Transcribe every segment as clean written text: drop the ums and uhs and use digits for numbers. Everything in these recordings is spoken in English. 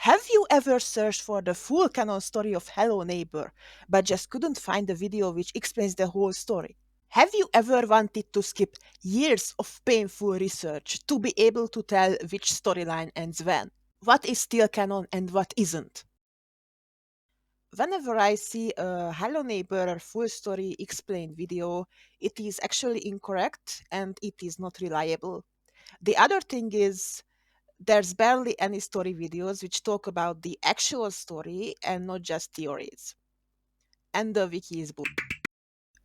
Have you ever searched for the full canon story of Hello Neighbor, but just couldn't find a video which explains the whole story? Have you ever wanted to skip years of painful research to be able to tell which storyline ends when? What is still canon and what isn't? Whenever I see a Hello Neighbor full story explained video, it is actually incorrect and it is not reliable. The other thing is there's barely any story videos which talk about the actual story and not just theories. And the wiki is bull.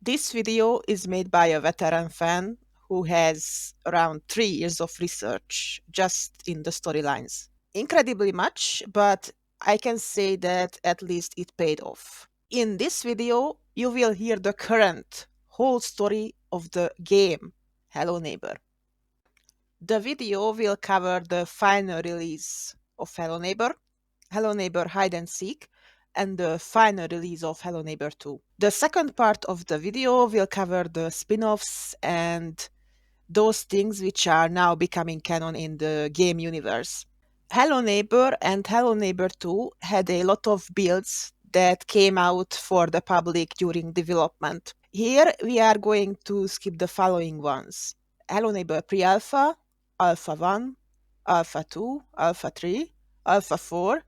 This video is made by a veteran fan who has around 3 years of research just in the storylines. Incredibly much, but I can say that at least it paid off. In this video, you will hear the current whole story of the game Hello Neighbor. The video will cover the final release of Hello Neighbor Hide and Seek, and the final release of Hello Neighbor 2. The second part of the video will cover the spin-offs and those things which are now becoming canon in the game universe. Hello Neighbor and Hello Neighbor 2 had a lot of builds that came out for the public during development. Here we are going to skip the following ones: Hello Neighbor Pre-Alpha, Alpha 1, Alpha 2, Alpha 3, Alpha 4,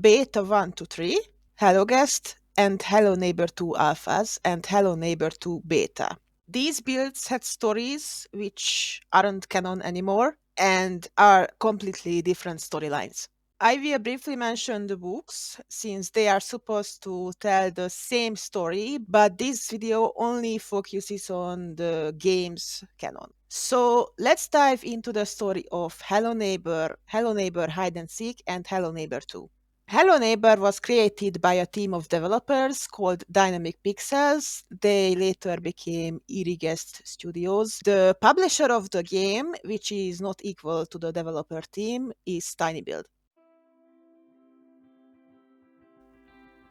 Beta 1 to 3, Hello Guest, and Hello Neighbor 2 Alphas and Hello Neighbor 2 Beta. These builds had stories which aren't canon anymore and are completely different storylines. I will briefly mention the books since they are supposed to tell the same story, but this video only focuses on the game's canon. So let's dive into the story of Hello Neighbor Hide and Seek, and Hello Neighbor 2. Hello Neighbor was created by a team of developers called Dynamic Pixels. They later became Irigest Studios. The publisher of the game, which is not equal to the developer team, is TinyBuild.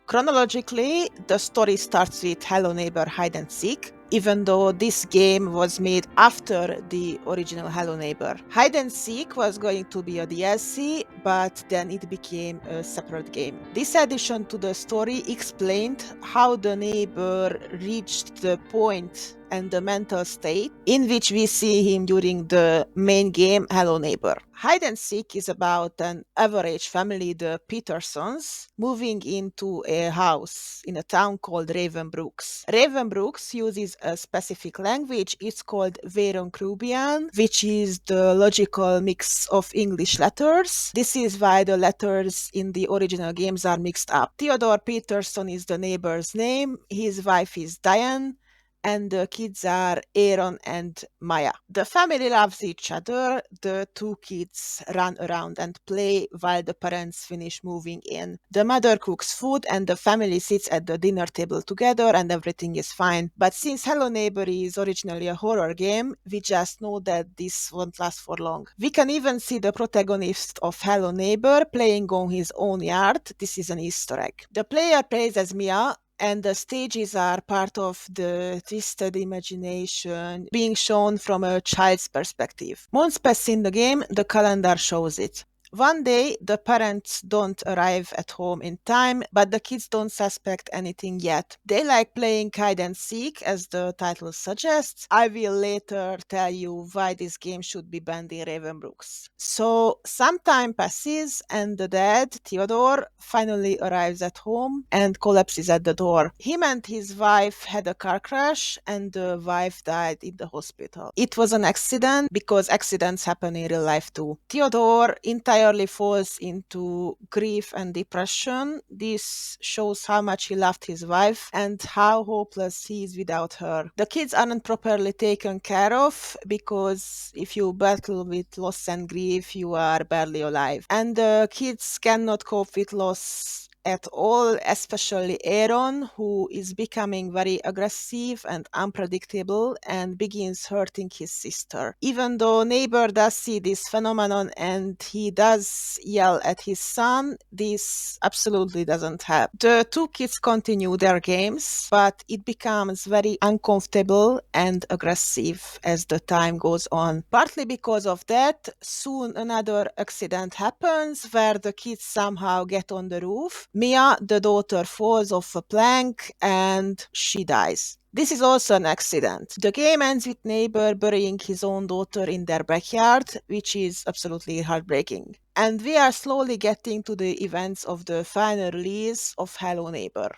Chronologically, the story starts with Hello Neighbor Hide and Seek, even though this game was made after the original Hello Neighbor. Hide and Seek was going to be a DLC, but then it became a separate game. This addition to the story explained how the neighbor reached the point and the mental state in which we see him during the main game Hello Neighbor. Hide and Seek is about an average family, the Petersons, moving into a house in a town called Ravenbrooks. Ravenbrooks uses a specific language. It's called Veronkrubian, which is the logical mix of English letters. This is why the letters in the original games are mixed up. Theodore Peterson is the neighbor's name. His wife is Diane, and the kids are Aaron and Maya. The family loves each other. The two kids run around and play while the parents finish moving in. The mother cooks food and the family sits at the dinner table together and everything is fine. But since Hello Neighbor is originally a horror game, we just know that this won't last for long. We can even see the protagonist of Hello Neighbor playing on his own yard. This is an Easter egg. The player plays as Mia, and the stages are part of the twisted imagination being shown from a child's perspective. Months pass in the game, the calendar shows it. One day, the parents don't arrive at home in time, but the kids don't suspect anything yet. They like playing hide and seek, as the title suggests. I will later tell you why this game should be banned in Ravenbrooks. So, some time passes, and the dad, Theodore, finally arrives at home and collapses at the door. Him and his wife had a car crash, and the wife died in the hospital. It was an accident because accidents happen in real life too. Theodore entirely falls into grief and depression. This shows how much he loved his wife and how hopeless he is without her. The kids aren't properly taken care of because if you battle with loss and grief, you are barely alive. And the kids cannot cope with loss at all, especially Aaron, who is becoming very aggressive and unpredictable and begins hurting his sister. Even though neighbor does see this phenomenon and he does yell at his son, this absolutely doesn't help. The two kids continue their games, but it becomes very uncomfortable and aggressive as the time goes on. Partly because of that, soon another accident happens where the kids somehow get on the roof. Mia, the daughter, falls off a plank and she dies. This is also an accident. The game ends with neighbor burying his own daughter in their backyard, which is absolutely heartbreaking. And we are slowly getting to the events of the final release of Hello Neighbor.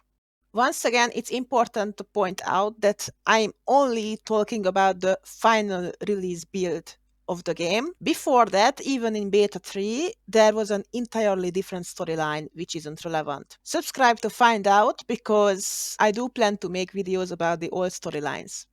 Once again, it's important to point out that I'm only talking about the final release build of the game. Before that, even in beta 3, there was an entirely different storyline which isn't relevant. Subscribe to find out, because I do plan to make videos about the old storylines.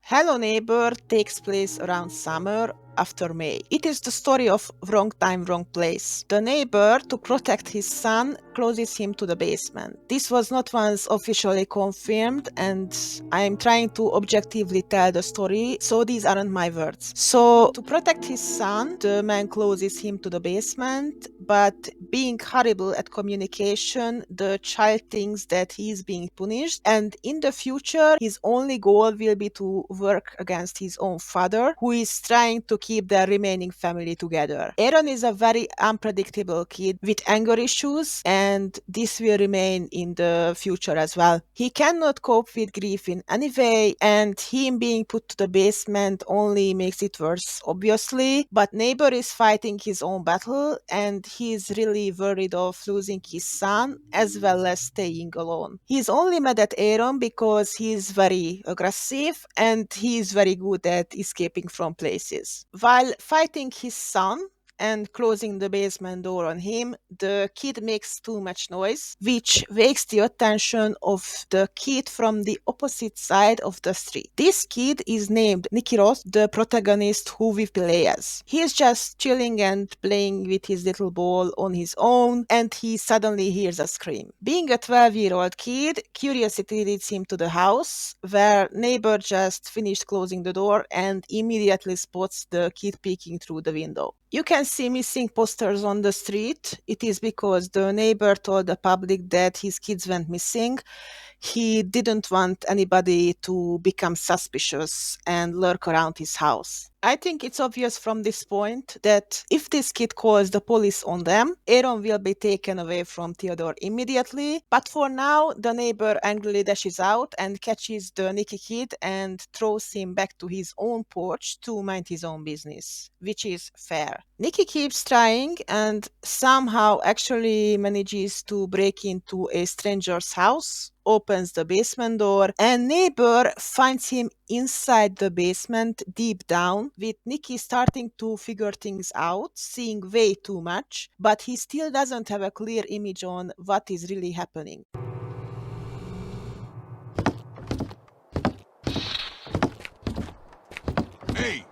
Hello Neighbor takes place around summer after May. It is the story of wrong time, wrong place. The neighbor, to protect his son, closes him to the basement. This was not once officially confirmed, and I am trying to objectively tell the story, so these aren't my words. So, to protect his son, the man closes him to the basement, but being horrible at communication, the child thinks that he is being punished, and in the future, his only goal will be to work against his own father, who is trying to keep their remaining family together. Aaron is a very unpredictable kid with anger issues, and this will remain in the future as well. He cannot cope with grief in any way, and him being put to the basement only makes it worse, obviously. But neighbor is fighting his own battle, and he is really worried of losing his son as well as staying alone. He's only mad at Aaron because he's very aggressive and he is very good at escaping from places. While fighting his son and closing the basement door on him, the kid makes too much noise, which wakes the attention of the kid from the opposite side of the street. This kid is named Nicky Ross, the protagonist who we play as. He is just chilling and playing with his little ball on his own, and he suddenly hears a scream. Being a 12-year-old kid, curiosity leads him to the house, where neighbor just finished closing the door and immediately spots the kid peeking through the window. You can see missing posters on the street. It is because the neighbor told the public that his kids went missing. He didn't want anybody to become suspicious and lurk around his house. I think it's obvious from this point that if this kid calls the police on them, Aaron will be taken away from Theodore immediately. But for now, the neighbor angrily dashes out and catches the Nicky kid and throws him back to his own porch to mind his own business, which is fair. Nicky keeps trying and somehow actually manages to break into a stranger's house, opens the basement door, and neighbor finds him inside the basement deep down, with Nicky starting to figure things out, seeing way too much, but he still doesn't have a clear image on what is really happening. Hey!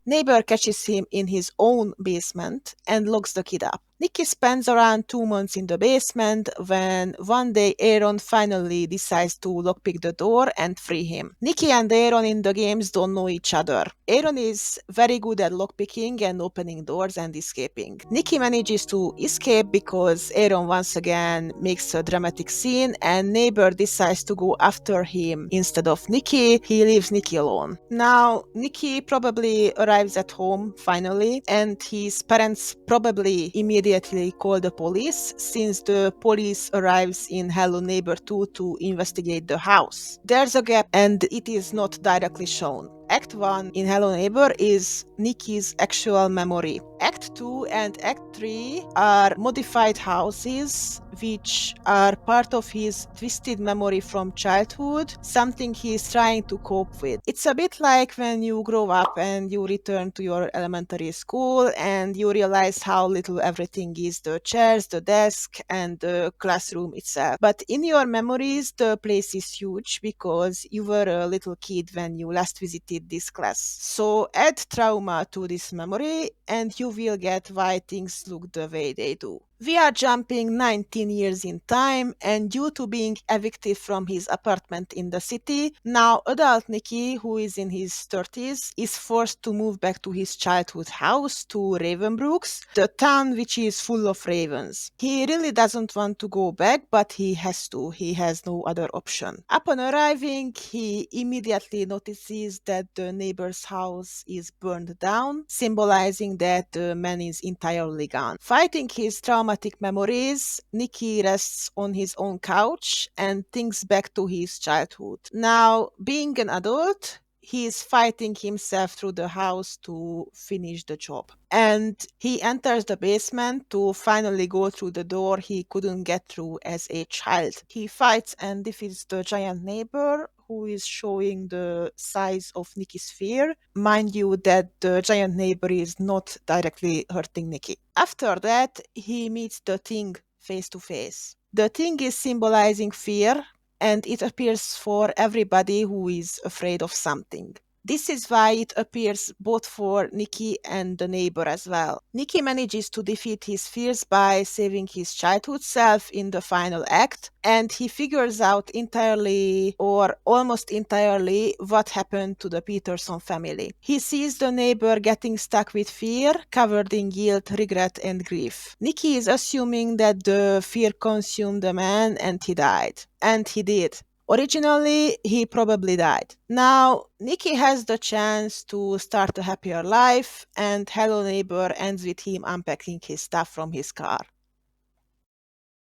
Neighbor catches him in his own basement and locks the kid up. Nikki spends around 2 months in the basement when one day Aaron finally decides to lockpick the door and free him. Nikki and Aaron in the games don't know each other. Aaron is very good at lockpicking and opening doors and escaping. Nikki manages to escape because Aaron once again makes a dramatic scene and neighbor decides to go after him instead of Nikki. He leaves Nikki alone. Now, Nikki probably arrives at home finally, and his parents probably immediately call the police since the police arrives in Hello Neighbor 2 to investigate the house. There's a gap and it is not directly shown. Act 1 in Hello Neighbor is Nikki's actual memory. Act 2 and Act 3 are modified houses which are part of his twisted memory from childhood, something he's trying to cope with. It's a bit like when you grow up and you return to your elementary school and you realize how little everything is, the chairs, the desk, and the classroom itself. But in your memories, the place is huge because you were a little kid when you last visited this class. So add trauma to this memory and you will get why things look the way they do. We are jumping 19 years in time, and due to being evicted from his apartment in the city, now adult Nicky, who is in his 30s, is forced to move back to his childhood house to Ravenbrooks, the town which is full of ravens. He really doesn't want to go back, but he has to. He has no other option. Upon arriving, he immediately notices that the neighbor's house is burned down, symbolizing that the man is entirely gone. Fighting his traumatic memories, Nicky rests on his own couch and thinks back to his childhood. Now, being an adult, he is fighting himself through the house to finish the job. And he enters the basement to finally go through the door he couldn't get through as a child. He fights and defeats the giant neighbor, who is showing the size of Nicky's fear. Mind you that the giant neighbor is not directly hurting Nicky. After that, he meets the thing face to face. The thing is symbolizing fear, and it appears for everybody who is afraid of something. This is why it appears both for Nicky and the neighbor as well. Nicky manages to defeat his fears by saving his childhood self in the final act, and he figures out entirely or almost entirely what happened to the Peterson family. He sees the neighbor getting stuck with fear, covered in guilt, regret, and grief. Nicky is assuming that the fear consumed the man and he died. And he did. Originally, he probably died. Now, Nicky has the chance to start a happier life, and Hello Neighbor ends with him unpacking his stuff from his car.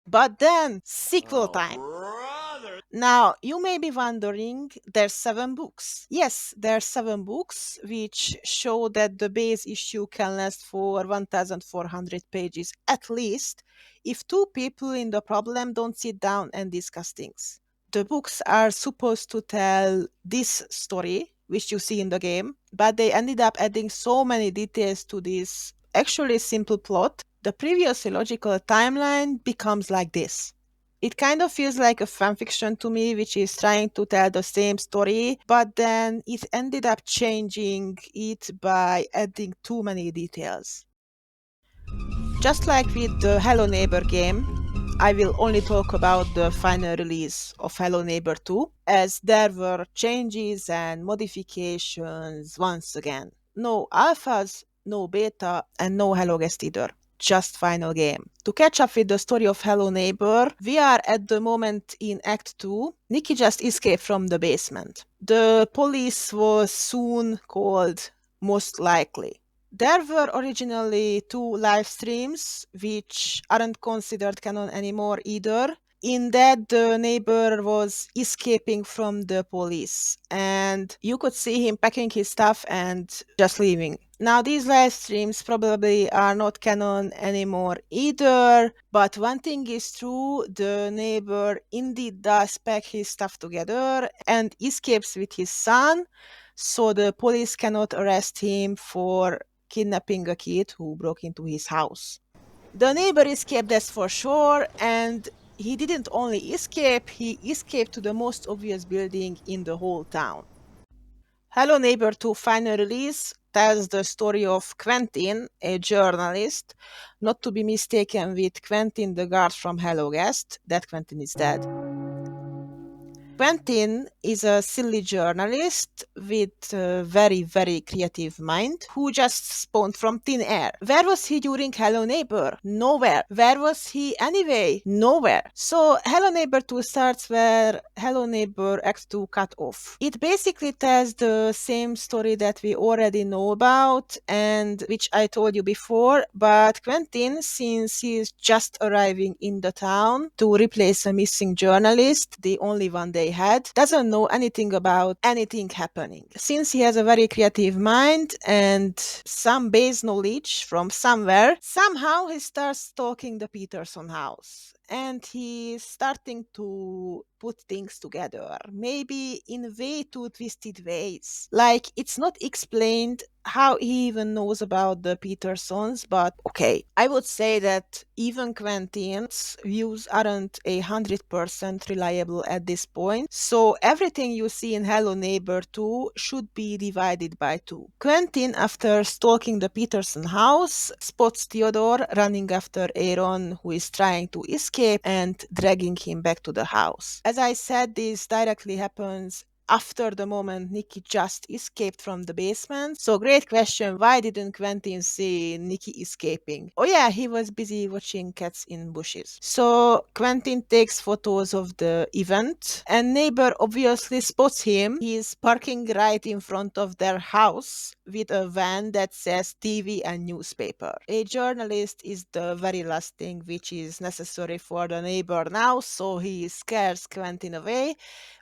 But then, sequel time. Now, you may be wondering, there's 7 books. Yes, there are 7 books, which show that the base issue can last for 1,400 pages at least, if 2 people in the problem don't sit down and discuss things. The books are supposed to tell this story, which you see in the game, but they ended up adding so many details to this actually simple plot. The previously logical timeline becomes like this. It kind of feels like a fanfiction to me, which is trying to tell the same story, but then it ended up changing it by adding too many details. Just like with the Hello Neighbor game, I will only talk about the final release of Hello Neighbor 2, as there were changes and modifications once again. No alphas, no beta, and no Hello Guest either. Just final game. To catch up with the story of Hello Neighbor, we are at the moment in Act 2. Nicky just escaped from the basement. The police was soon called, most likely. There were originally 2 live streams, which aren't considered canon anymore either. In that, the neighbor was escaping from the police, and you could see him packing his stuff and just leaving. Now, these live streams probably are not canon anymore either, but one thing is true, the neighbor indeed does pack his stuff together and escapes with his son, so the police cannot arrest him for kidnapping a kid who broke into his house. The neighbor escaped, that's for sure, and he didn't only escape, he escaped to the most obvious building in the whole town. Hello Neighbor 2 final release tells the story of Quentin, a journalist, not to be mistaken with Quentin the guard from Hello Guest. That Quentin is dead. Quentin is a silly journalist with a very, very creative mind who just spawned from thin air. Where was he during Hello Neighbor? Nowhere. Where was he anyway? Nowhere. So Hello Neighbor 2 starts where Hello Neighbor X2 cut off. It basically tells the same story that we already know about and which I told you before, but Quentin, since he is just arriving in the town to replace a missing journalist, the only one they had, doesn't know anything about anything happening. Since he has a very creative mind and some base knowledge from somewhere, somehow he starts stalking the Peterson house. And he's starting to put things together, maybe in way too twisted ways. Like, it's not explained how he even knows about the Petersons, but okay. I would say that even Quentin's views aren't 100% reliable at this point, so everything you see in Hello Neighbor 2 should be divided by 2. Quentin, after stalking the Peterson house, spots Theodore running after Aaron, who is trying to escape, and dragging him back to the house. As I said, this directly happens after the moment Nikki just escaped from the basement. So great question, why didn't Quentin see Nikki escaping? Oh yeah, he was busy watching cats in bushes. So Quentin takes photos of the event and neighbor obviously spots him. He's parking right in front of their house with a van that says TV and newspaper. A journalist is the very last thing which is necessary for the neighbor now, so he scares Quentin away,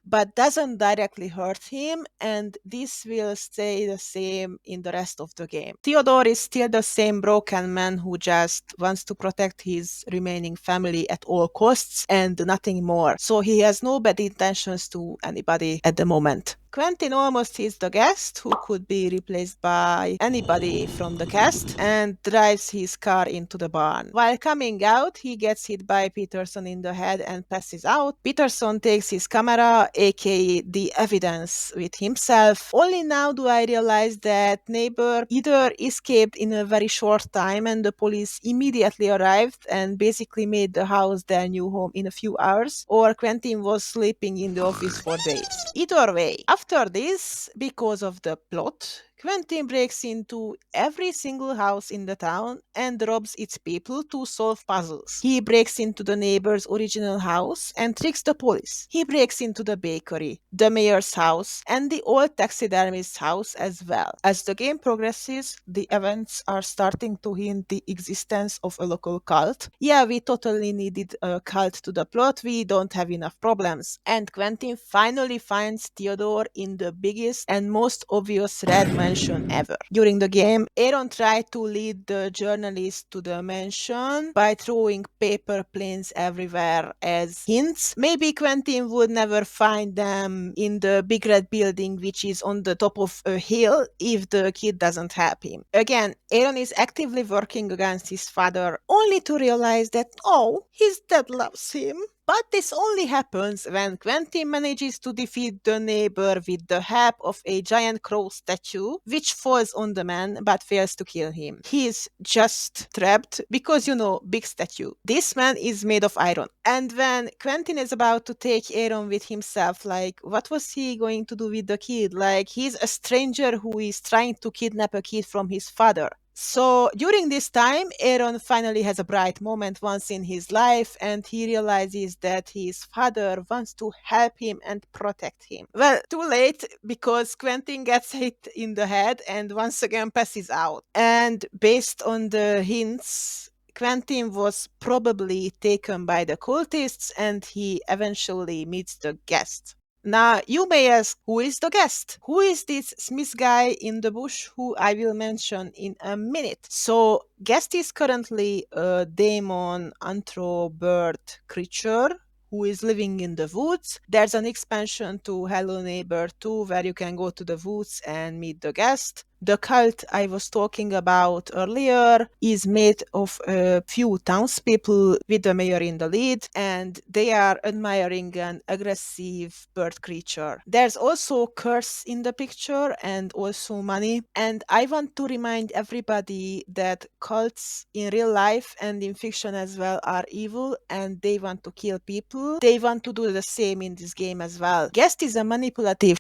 but doesn't directly hurt him, and this will stay the same in the rest of the game. Theodore is still the same broken man who just wants to protect his remaining family at all costs and nothing more, so he has no bad intentions to anybody at the moment. Quentin almost hits the guest, who could be replaced by anybody from the cast, and drives his car into the barn. While coming out, he gets hit by Peterson in the head and passes out. Peterson takes his camera, aka the evidence, with himself. Only now do I realize that neighbor either escaped in a very short time and the police immediately arrived and basically made the house their new home in a few hours, or Quentin was sleeping in the office for days. Either way, after this, because of the plot, Quentin breaks into every single house in the town and robs its people to solve puzzles. He breaks into the neighbor's original house and tricks the police. He breaks into the bakery, the mayor's house, and the old taxidermist's house as well. As the game progresses, the events are starting to hint the existence of a local cult. Yeah, we totally needed a cult to the plot, we don't have enough problems. And Quentin finally finds Theodore in the biggest and most obvious red mansion ever. During the game, Aaron tried to lead the journalist to the mansion by throwing paper planes everywhere as hints. Maybe Quentin would never find them in the big red building which is on the top of a hill if the kid doesn't help him. Again, Aaron is actively working against his father only to realize that, oh, his dad loves him. But this only happens when Quentin manages to defeat the neighbor with the help of a giant crow statue, which falls on the man but fails to kill him. He is just trapped because, big statue. This man is made of iron. And when Quentin is about to take Aaron with himself, what was he going to do with the kid? He's a stranger who is trying to kidnap a kid from his father. So during this time, Aaron finally has a bright moment once in his life and he realizes that his father wants to help him and protect him. Well, too late because Quentin gets hit in the head and once again passes out. And based on the hints, Quentin was probably taken by the cultists and he eventually meets the guest. Now, you may ask, who is the guest? Who is this Smith guy in the bush who I will mention in a minute? So, guest is currently a demon anthro bird creature who is living in the woods. There's an expansion to Hello Neighbor 2 where you can go to the woods and meet the guest. The cult I was talking about earlier is made of a few townspeople with the mayor in the lead, and they are admiring an aggressive bird creature. There's also curse in the picture and also money. And I want to remind everybody that cults in real life and in fiction as well are evil, and they want to kill people. They want to do the same in this game as well. Guest is a manipulative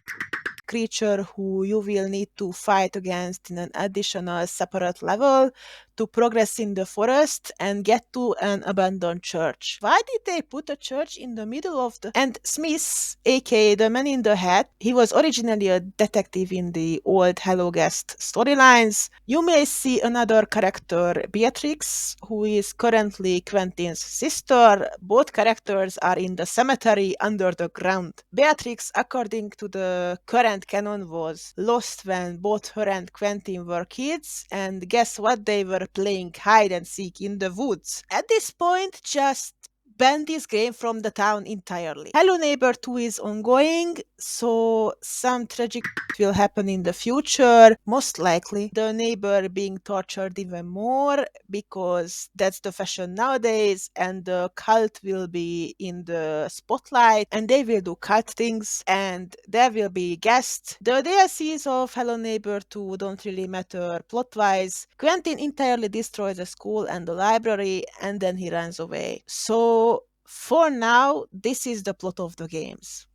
creature who you will need to fight against in an additional separate level to progress in the forest and get to an abandoned church. Why did they put a church in the middle of the... And Smith, aka the man in the hat, he was originally a detective in the old Hello Guest storylines. You may see another character, Beatrix, who is currently Quentin's sister. Both characters are in the cemetery under the ground. Beatrix, according to the current canon, was lost when both her and Quentin were kids, and guess what? They were playing hide and seek in the woods. At this point, just ban this game from the town entirely. Hello Neighbor 2 is ongoing, so some tragic will happen in the future. Most likely, the neighbor being tortured even more because that's the fashion nowadays, and the cult will be in the spotlight and they will do cult things and there will be guests. The DLCs of Hello Neighbor 2 don't really matter plot wise. Quentin entirely destroys the school and the library and then he runs away. So for now, this is the plot of the games.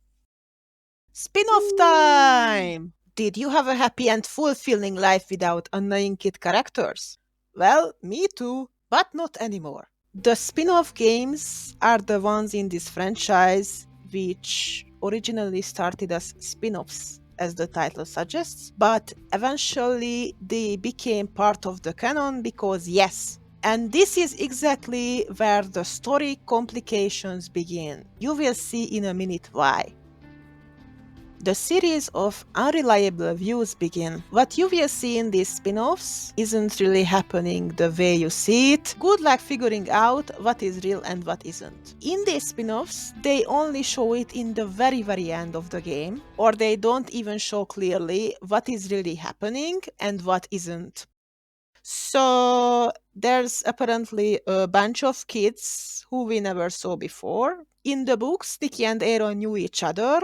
Spin-off time! Did you have a happy and fulfilling life without annoying kid characters? Well, me too, but not anymore. The spin-off games are the ones in this franchise which originally started as spin-offs, as the title suggests, but eventually they became part of the canon because yes. And this is exactly where the story complications begin. You will see in a minute why. The series of unreliable views begin. What you will see in these spin-offs isn't really happening the way you see it. Good luck figuring out what is real and what isn't. In these spin-offs, they only show it in the very end of the game, or they don't even show clearly what is really happening and what isn't. So there's apparently a bunch of kids who we never saw before. In the books, Nikki and Aaron knew each other,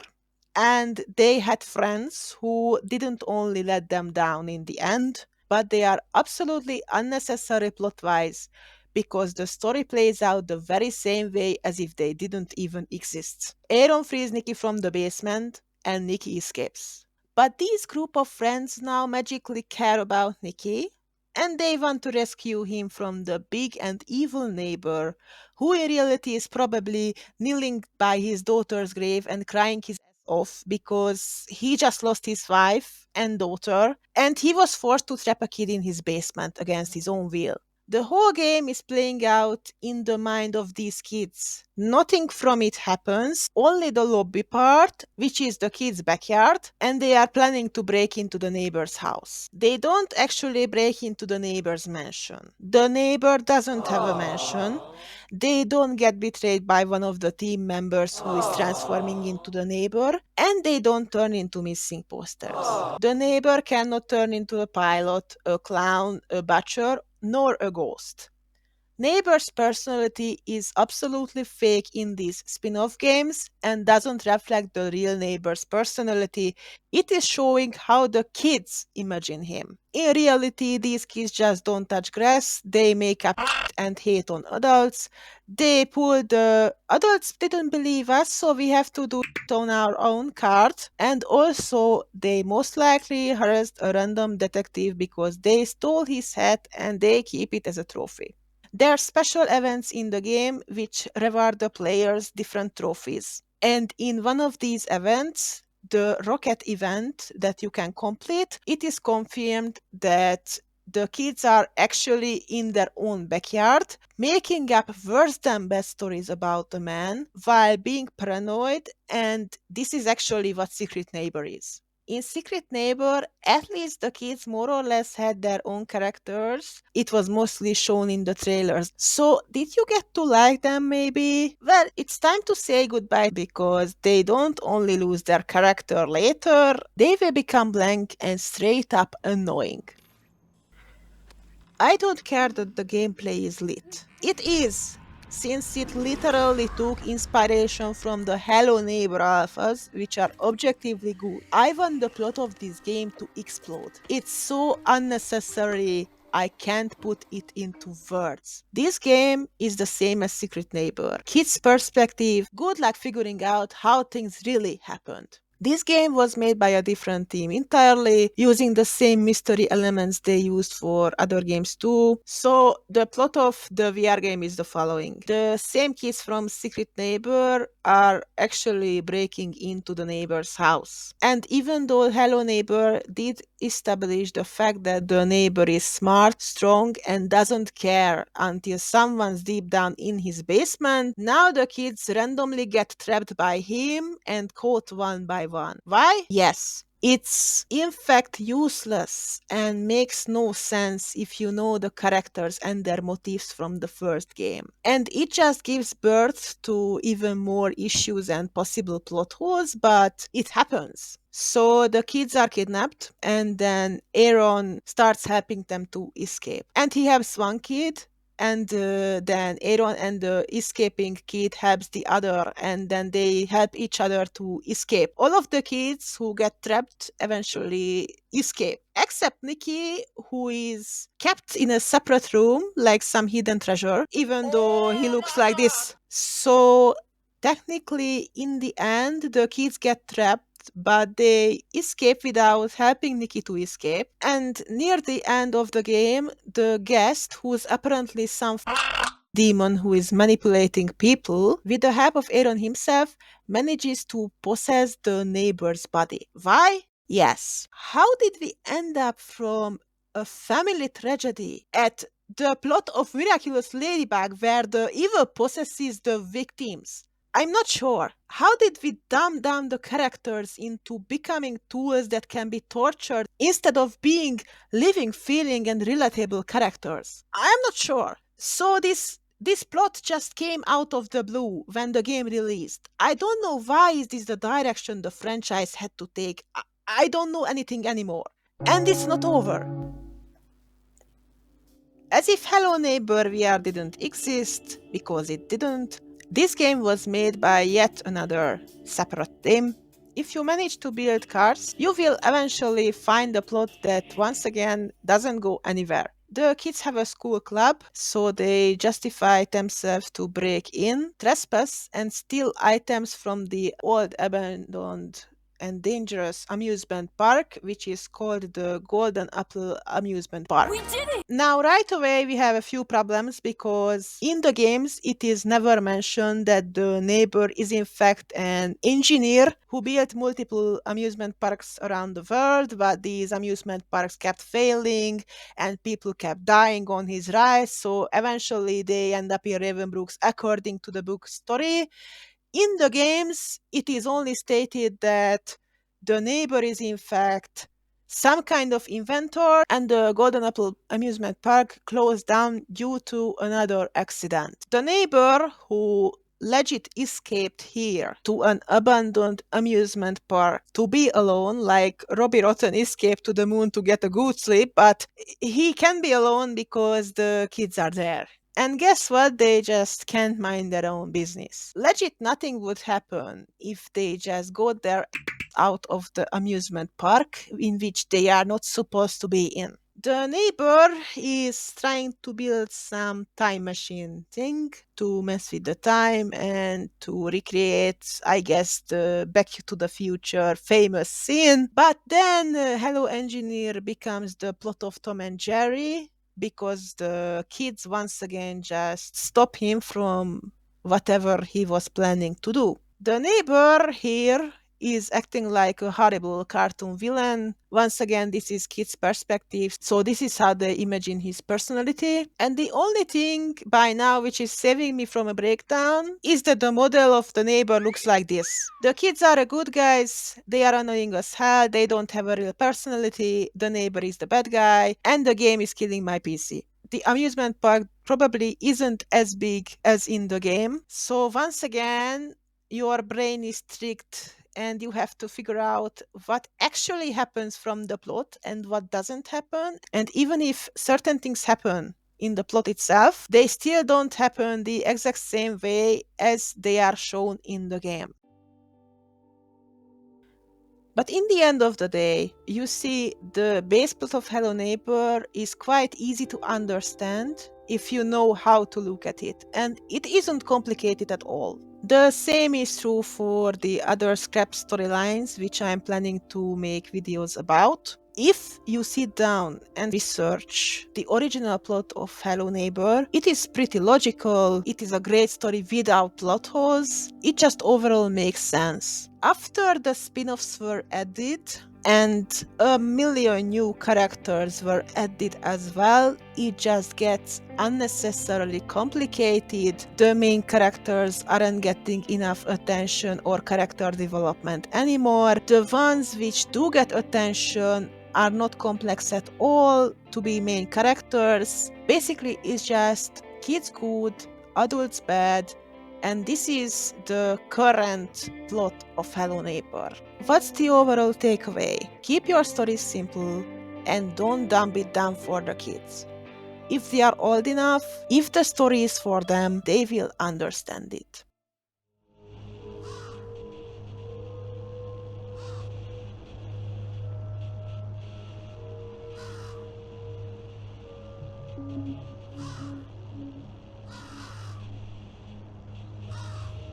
and they had friends who didn't only let them down in the end, but they are absolutely unnecessary plot-wise because the story plays out the very same way as if they didn't even exist. Aaron frees Nikki from the basement, and Nikki escapes. But these group of friends now magically care about Nikki, and they want to rescue him from the big and evil neighbor, who in reality is probably kneeling by his daughter's grave and crying his ass off because he just lost his wife and daughter, and he was forced to trap a kid in his basement against his own will. The whole game is playing out in the mind of these kids. Nothing from it happens, only the lobby part, which is the kids' backyard, and they are planning to break into the neighbor's house. They don't actually break into the neighbor's mansion. The neighbor doesn't have a mansion. They don't get betrayed by one of the team members who is transforming into the neighbor, and they don't turn into missing posters. The neighbor cannot turn into a pilot, a clown, a butcher, nor a ghost. Neighbor's personality is absolutely fake in these spin-off games and doesn't reflect the real neighbor's personality. It is showing how the kids imagine him. In reality, these kids just don't touch grass, they make up and hate on adults. They pull the adults didn't believe us, so we have to do it on our own card. And also, they most likely harassed a random detective because they stole his hat and they keep it as a trophy. There are special events in the game which reward the players different trophies. And in one of these events, the rocket event that you can complete, it is confirmed that the kids are actually in their own backyard, making up worse than bad stories about the man while being paranoid, and this is actually what Secret Neighbor is. In Secret Neighbor, at least the kids more or less had their own characters. It was mostly shown in the trailers. So, did you get to like them maybe? Well, it's time to say goodbye because they don't only lose their character later, they will become blank and straight up annoying. I don't care that the gameplay is lit. It is, since it literally took inspiration from the Hello Neighbor alphas, which are objectively good. I want the plot of this game to explode. It's so unnecessary, I can't put it into words. This game is the same as Secret Neighbor. Kids' perspective, good luck figuring out how things really happened. This game was made by a different team entirely, using the same mystery elements they used for other games too. So, the plot of the VR game is the following. The same kids from Secret Neighbor are actually breaking into the neighbor's house. And even though Hello Neighbor did establish the fact that the neighbor is smart, strong, and doesn't care until someone's deep down in his basement, now the kids randomly get trapped by him and caught one by one. Why? Yes. It's in fact useless and makes no sense if you know the characters and their motives from the first game. And it just gives birth to even more issues and possible plot holes, but it happens. So the kids are kidnapped, and then Aaron starts helping them to escape. And he helps one kid, and then Aaron and the escaping kid helps the other, and then they help each other to escape. All of the kids who get trapped eventually escape, except Nikki, who is kept in a separate room like some hidden treasure, even though he looks like this. So technically, in the end, the kids get trapped, but they escape without helping Nikki to escape. And near the end of the game, the guest, who's apparently some demon who is manipulating people, with the help of Aaron himself, manages to possess the neighbor's body. Why? Yes. How did we end up from a family tragedy at the plot of Miraculous Ladybug where the evil possesses the victims? I'm not sure. How did we dumb down the characters into becoming tools that can be tortured instead of being living, feeling, and relatable characters? I'm not sure. So this plot just came out of the blue when the game released. I don't know why is this the direction the franchise had to take. I don't know anything anymore. And it's not over. As if Hello Neighbor VR didn't exist, because it didn't, this game was made by yet another separate team. If you manage to build cars, you will eventually find a plot that once again doesn't go anywhere. The kids have a school club, so they justify themselves to break in, trespass, and steal items from the old abandoned and dangerous amusement park, which is called the Golden Apple Amusement Park. We did it! Now, right away, we have a few problems because in the games, it is never mentioned that the neighbor is in fact an engineer who built multiple amusement parks around the world, but these amusement parks kept failing and people kept dying on his rides, so eventually they end up in Ravenbrooks according to the book story. In the games, it is only stated that the neighbor is in fact some kind of inventor and the Golden Apple amusement park closed down due to another accident. The neighbor who legit escaped here to an abandoned amusement park to be alone, like Robbie Rotten escaped to the moon to get a good sleep, but he can be alone because the kids are there. And guess what? They just can't mind their own business. Legit, nothing would happen if they just go there out of the amusement park in which they are not supposed to be in. The neighbor is trying to build some time machine thing to mess with the time and to recreate, I guess, the Back to the Future famous scene. But then Hello Engineer becomes the plot of Tom and Jerry because the kids once again just stop him from whatever he was planning to do. The neighbor here is acting like a horrible cartoon villain. Once again, this is kids' perspective, so this is how they imagine his personality. And the only thing by now which is saving me from a breakdown is that the model of the neighbor looks like this. The kids are good guys, they are annoying as hell, they don't have a real personality, the neighbor is the bad guy, and the game is killing my PC. The amusement park probably isn't as big as in the game. So once again, your brain is tricked and you have to figure out what actually happens from the plot and what doesn't happen. And even if certain things happen in the plot itself, they still don't happen the exact same way as they are shown in the game. But in the end of the day, you see, the base plot of Hello Neighbor is quite easy to understand if you know how to look at it, and it isn't complicated at all. The same is true for the other scrap storylines, which I'm planning to make videos about. If you sit down and research the original plot of Hello Neighbor, it is pretty logical, it is a great story without plot holes, it just overall makes sense. After the spin-offs were added, and a million new characters were added as well, it just gets unnecessarily complicated. The main characters aren't getting enough attention or character development anymore. The ones which do get attention are not complex at all to be main characters. Basically, it's just kids good, adults bad, and this is the current plot of Hello Neighbor. What's the overall takeaway? Keep your stories simple and don't dumb it down for the kids. If they are old enough, if the story is for them, they will understand it.